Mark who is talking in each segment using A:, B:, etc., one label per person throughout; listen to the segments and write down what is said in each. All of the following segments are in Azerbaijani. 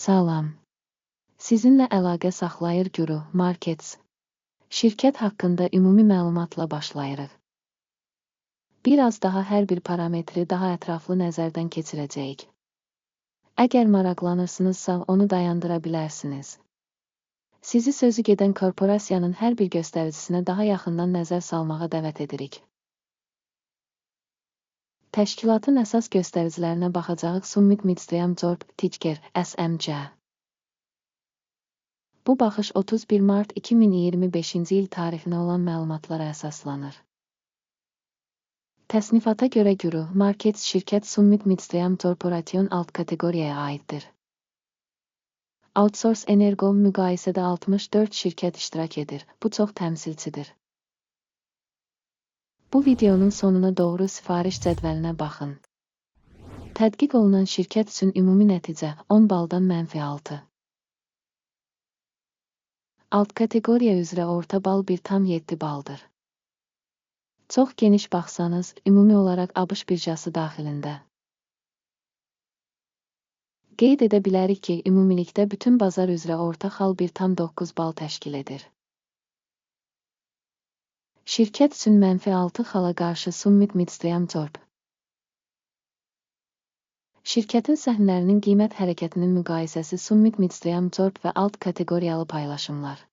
A: Salam. Sizinlə əlaqə saxlayır Guru Markets. Şirkət haqqında ümumi məlumatla başlayırıq. Biraz daha hər bir parametri daha ətraflı nəzərdən keçirəcəyik. Əgər maraqlanırsınızsa, onu dayandıra bilərsiniz. Sizi sözü gedən korporasiyanın hər bir göstəricisine daha yaxından nəzər salmağa dəvət edirik. Təşkilatın əsas göstəricilərinə baxacağıq. Summit Midstream Corp, ticker SMC. Bu baxış 31 mart 2025-ci il tarixinə olan məlumatlara əsaslanır. Təsnifata görə Guru Markets şirkət Summit Midstream Corporation alt kateqoriyaya aiddir. Outsource Energo müqayisədə 64 şirkət iştirak edir. Bu çox təmsilçidir. Bu videonun sonuna doğru sifariş cədvəlinə baxın. Tədqiq olunan şirkət üçün ümumi nəticə 10 baldan -6. Alt kateqoriya üzrə orta bal 1,7 baldır. Çox geniş baxsanız, ümumi olaraq ABŞ birjası daxilində. Qeyd edə bilərik ki, ümumilikdə bütün bazar üzrə orta xal 1,9 bal təşkil edir. Şirkət üçün -6 xala qarşı Summit Midstream Corp. Şirkətin səhnələrinin qiymət hərəkətinin müqayisəsi Summit Midstream Corp və alt kateqoriyalı paylaşımlar.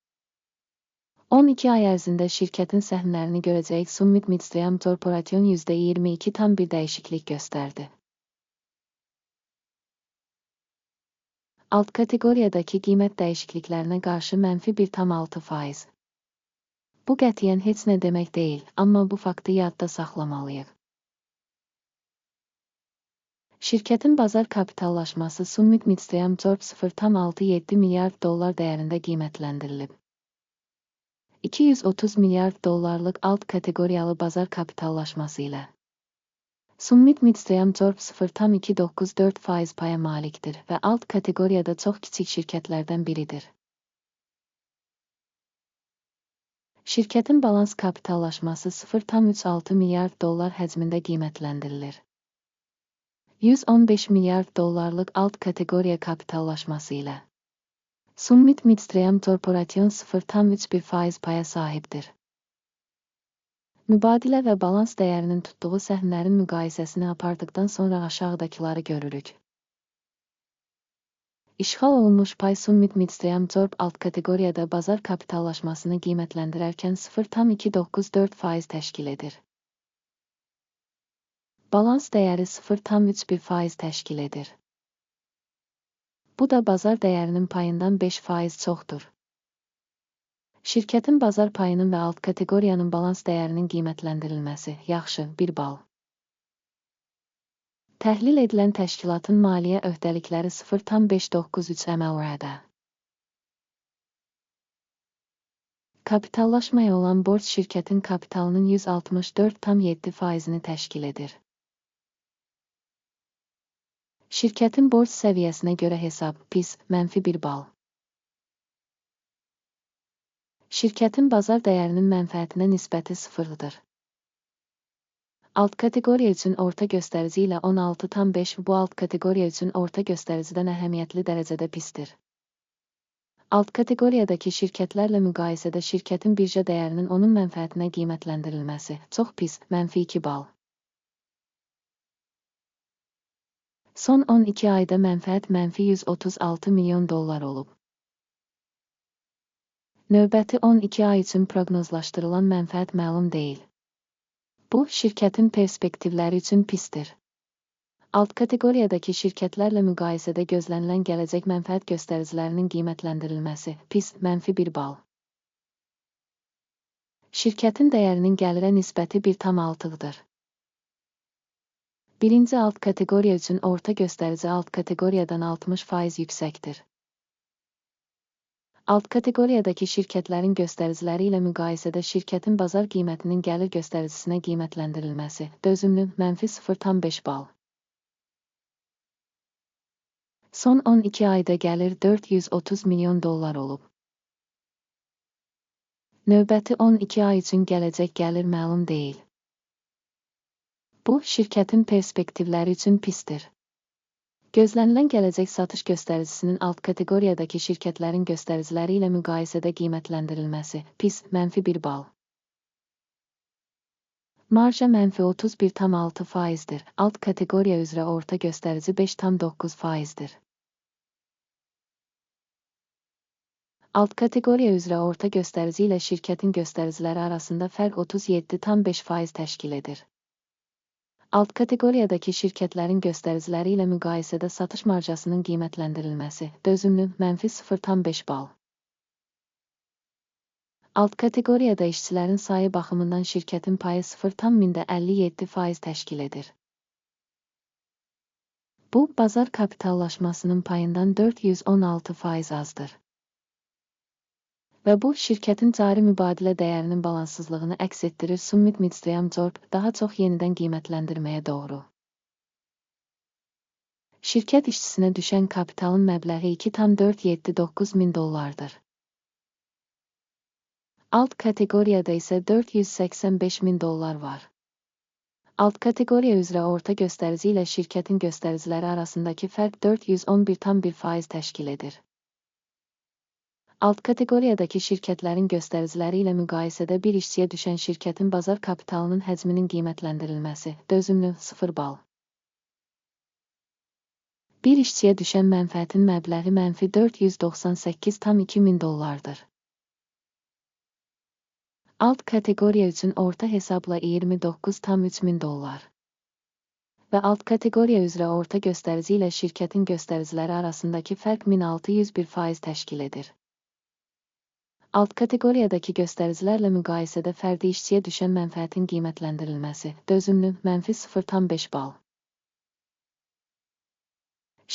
A: 12 ay ərzində şirkətin səhnələrini görəcəyik. Summit Midstream Corporation %22,1 dəyişiklik göstərdi. Alt kateqoriyadakı qiymət dəyişikliklərinə qarşı -1,6%. Bu qətiyyən heç nə demək deyil, amma bu faktı yadda saxlamalıyıq. Şirkətin bazar kapitallaşması Summit Midstream Corp $0,67 milyard dəyərində qiymətləndirilib. 230 milyard dollarlıq alt kateqoriyalı bazar kapitallaşması ilə. Summit Midstream Corp 0,294% paya malikdir və alt kateqoriyada çox kiçik şirkətlərdən biridir. Şirkətin balans kapitallaşması $0,36 milyard həcmində qiymətləndirilir. 115 milyard dollarlıq alt kateqoriya kapitallaşması ilə. Summit Midstream Corporation 0,3% paya sahibdir. Mübadilə və balans dəyərinin tutduğu səhnələrin müqayisəsini apardıqdan sonra aşağıdakıları görürük. İşğal olunmuş pay Summit Midstream Corp alt kateqoriyada bazar kapitallaşmasını qiymətləndirərkən 0,294% təşkil edir. Balans dəyəri 0,3% təşkil edir. Bu da bazar dəyərinin payından 5% çoxdur. Şirkətin bazar payının və alt kateqoriyanın balans dəyərinin qiymətləndirilməsi, yaxşı, 1 bal. Təhlil edilən təşkilatın maliyyə öhdəlikləri 0,593 MLRD. Kapitallaşmaya olan borc şirkətin kapitalının 164,7%-ni təşkil edir. Şirkətin borc səviyyəsinə görə hesab, PIS, -1 bal. Şirkətin bazar dəyərinin mənfəətinə nisbəti 0-dır. Alt kateqoriya üçün orta göstərici ilə 16,5, bu alt kateqoriya üçün orta göstəricidən əhəmiyyətli dərəcədə pisdir. Alt kateqoriyadakı şirkətlərlə müqayisədə şirkətin birja dəyərinin onun mənfəətinə qiymətləndirilməsi, çox pis, -2 bal. Son 12 ayda mənfəət -$136 milyon olub. Növbəti 12 ay üçün proqnozlaşdırılan mənfəət məlum deyil. Bu, şirkətin perspektivləri üçün pisdir. Alt kateqoriyadakı şirkətlərlə müqayisədə gözlənilən gələcək mənfəət göstəricilərinin qiymətləndirilməsi, PIS, -1 bal. Şirkətin dəyərinin gəlirə nisbəti 1,6-dır. Birinci alt kateqoriya üçün orta göstərici alt kateqoriyadan 60% yüksəkdir. Alt kateqoriyadakı şirkətlərin göstəriciləri ilə müqayisədə şirkətin bazar qiymətinin gəlir göstəricisine qiymətləndirilməsi, dözümlü, -0,5 bal. Son 12 ayda gəlir $430 milyon olub. Növbəti 12 ay üçün gələcək gəlir məlum deyil. Bu, şirkətin perspektivləri üçün pisdir. Gözlənilən gələcək satış göstəricisinin alt kateqoriyadakı şirkətlərin göstəriciləri ilə müqayisədə qiymətləndirilməsi, PIS, -1 bal. Marja -31,6%dir. Alt kateqoriya üzrə orta göstərici 5,9%dir. Alt kateqoriya üzrə orta göstərici ilə şirkətin göstəriciləri arasında fərq 37,5% təşkil edir. Alt kateqoriyadakı şirkətlərin göstəriciləri ilə müqayisədə satış marjasının qiymətləndirilməsi, dözümlü, -0,5 bal. Alt kateqoriyada işçilərin sayı baxımından şirkətin payı 0,57% təşkil edir. Bu, bazar kapitallaşmasının payından 416% azdır. Və bu, şirkətin cari mübadilə dəyərinin balanssızlığını əks etdirir. Summit Midstream Corp daha çox yenidən qiymətləndirməyə doğru. Şirkət işçisinə düşən kapitalın məbləği $2,479 min. Alt kateqoriyada isə $485 min var. Alt kateqoriya üzrə orta göstərici ilə şirkətin göstəriciləri arasındakı fərq 411,1% təşkil edir. Alt kateqoriyadakı şirkətlərin göstəriciləri ilə müqayisədə bir işçiyə düşən şirkətin bazar kapitalının həcminin qiymətləndirilməsi, dözümlü, 0 bal. Bir işçiyə düşən mənfəətin məbləği -$498,2 min. Alt kateqoriya üçün orta hesabla $29,3 min. Və alt kateqoriya üzrə orta göstərici ilə şirkətin göstəriciləri arasındakı fərq 1601% təşkil edir. Alt kateqoriyadakı göstəricilərlə müqayisədə fərdi işçiyə düşən mənfəətin qiymətləndirilməsi, dözümlü, -0,5 bal.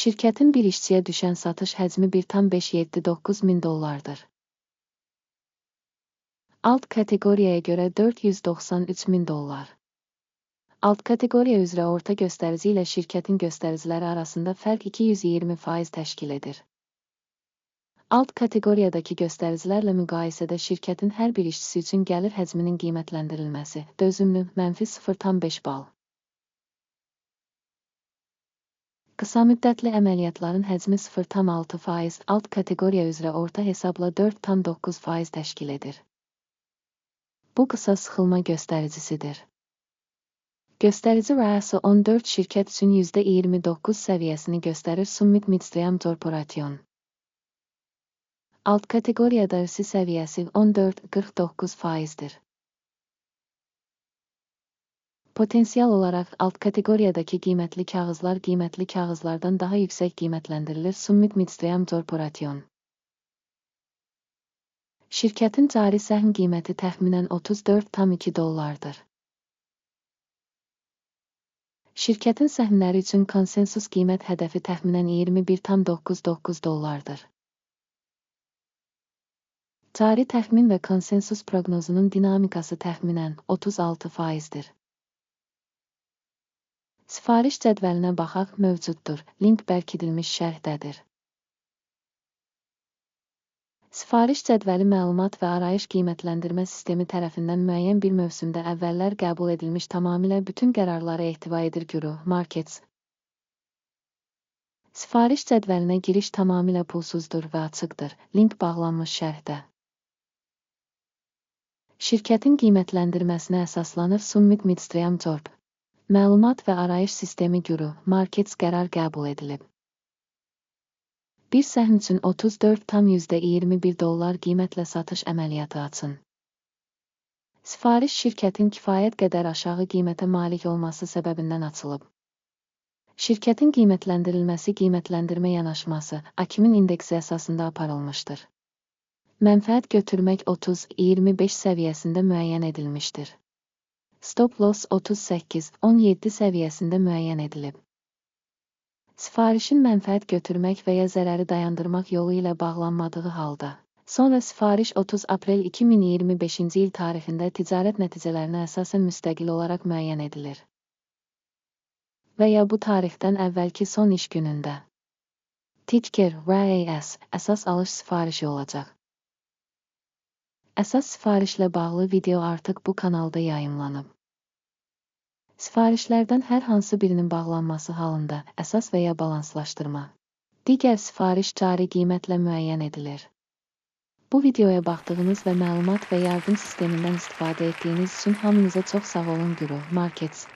A: Şirkətin bir işçiyə düşən satış həcmi $1,579 min. Alt kateqoriyaya görə $493 min. Alt kateqoriya üzrə orta göstərici ilə şirkətin göstəriciləri arasında fərq 220% təşkil edir. Alt kateqoriyadakı göstəricilərlə müqayisədə şirkətin hər bir işçisi üçün gəlir həcminin qiymətləndirilməsi, dözümlü, -0,5 bal. Qısa müddətli əməliyyatların həcmi 0,6%, alt kateqoriya üzrə orta hesabla 4,9% təşkil edir. Bu qısa sıxılma göstəricisidir. Göstərici rəası 14 şirkət üçün %29 səviyyəsini göstərir. Summit Midstream Corporation. Alt kateqoriyada RSI səviyyəsi 14,49%dir. Potensial olaraq alt kateqoriyadakı qiymətli kağızlar qiymətli kağızlardan daha yüksək qiymətləndirilir. Summit Midstream Corporation. Şirkətin cari səhm qiyməti təxminən $34,2. Şirkətin səhmləri üçün konsensus qiymət hədəfi təxminən $21,99. Cari təxmin və konsensus proqnozunun dinamikası təxminən 36%dir. Sifariş cədvəlinə baxaq, mövcuddur. Link bərkidilmiş şərhdədir. Sifariş cədvəli məlumat və arayış qiymətləndirmə sistemi tərəfindən müəyyən bir mövsümdə əvvəllər qəbul edilmiş tamamilə bütün qərarları ehtiva edir. Guru Markets. Sifariş cədvəlinə giriş tamamilə pulsuzdur və açıqdır. Link bağlanmış şərhdə. Şirkətin qiymətləndirməsinə əsaslanır. Summit Midstream Corp. Məlumat və arayış sistemi Guru Markets qərar qəbul edilib. Bir səhm üçün $34,21 qiymətlə satış əməliyyatı açın. Sifariş şirkətin kifayət qədər aşağı qiymətə malik olması səbəbindən açılıb. Şirkətin qiymətləndirilməsi qiymətləndirmə yanaşması, Akimin indeksi əsasında aparılmışdır. Mənfəət götürmək 30-25 səviyyəsində müəyyən edilmişdir. Stop loss 38-17 səviyyəsində müəyyən edilib. Sifarişin mənfəət götürmək və ya zərəri dayandırmaq yolu ilə bağlanmadığı halda, sonra sifariş 30 aprel 2025-ci il tarixində ticarət nəticələrinə əsasən müstəqil olaraq müəyyən edilir. Və ya bu tarixdən əvvəlki son iş günündə. Ticker RAS əsas alış sifarişi olacaq. Əsas sifarişlə bağlı video artıq bu kanalda yayımlanıb. Sifarişlərdən hər hansı birinin bağlanması halında əsas və ya balanslaşdırma. Digər sifariş cari qiymətlə müəyyən edilir. Bu videoya baxdığınız və məlumat və yardım sistemindən istifadə etdiyiniz üçün hamınıza çox sağ olun. Guru Markets